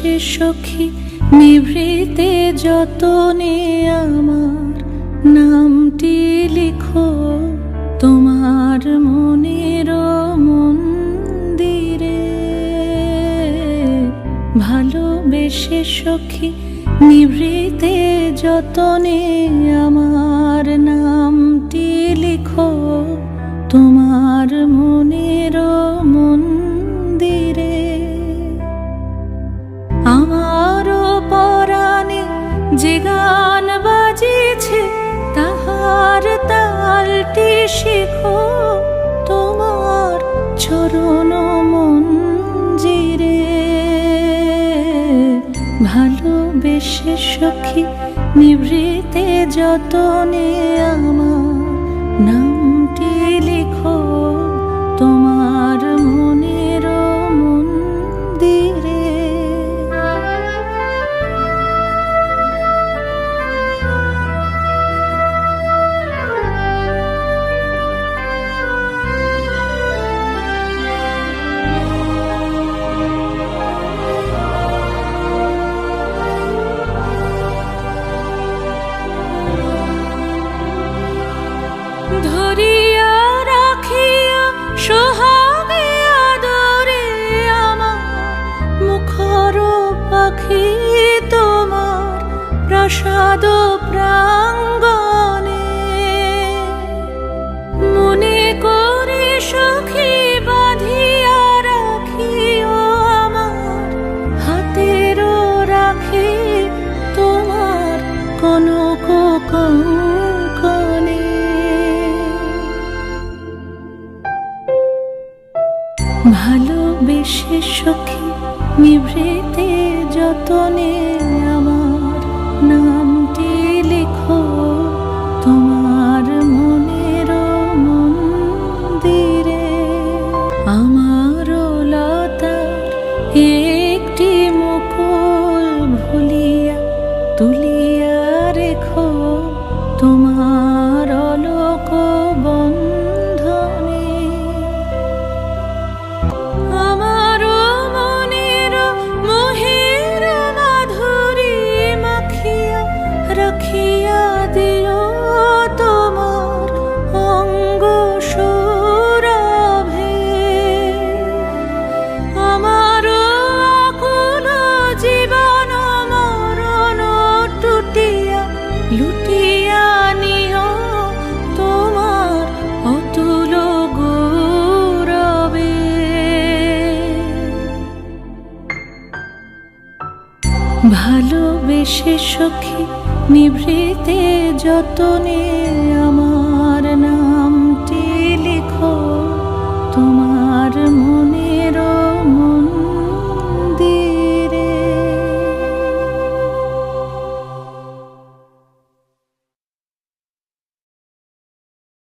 ভালোবেসে সখী নিভৃতে যতনে আমার নামটি লিখো তোমার মনের মন্দিরে। ভালোবেসে সখী নিভৃতে যতনে আমার নামটি লিখো তোমার মনের মন্দিরে। আমারও পরাণে যে গান বাজিছে তাহার তালটি শিখো তোমার চরণ মঞ্জিরে। ভালোবেসে সখী নিভৃতে যতনে আমার নামটি লিখো তোমার মনের মন্দিরে। ধরিয়া রাখিয়া সোহাগে আদরে আমার মুখর পাখি তোমার প্রাসাদ প্রাঙ্গণে। মনে করে সখী বাঁধিয়া রাখিও আমার হাতের রাখি তোমার কনক কঙ্কণে। ভালোবেসে সখী নিভৃতে যতনে আমার নামটি লিখো তোমার মনের মন্দিরে। আমার লতার একটি মুকুল ভুলিয়া তুলিয়া রেখো তোমার অলোক বন্ধনে। আমারও মনের মোহের মাধুরী মাখিয়া রাখিয়া দিও তোমার অঙ্গ সৌরভে। আমারও আকুল জীবন মরণ টুটিয়া লুটিয়া নিও তোমার অতুল গৌরবে। ভালোবেসে সখী নিভৃতে যতনে আমার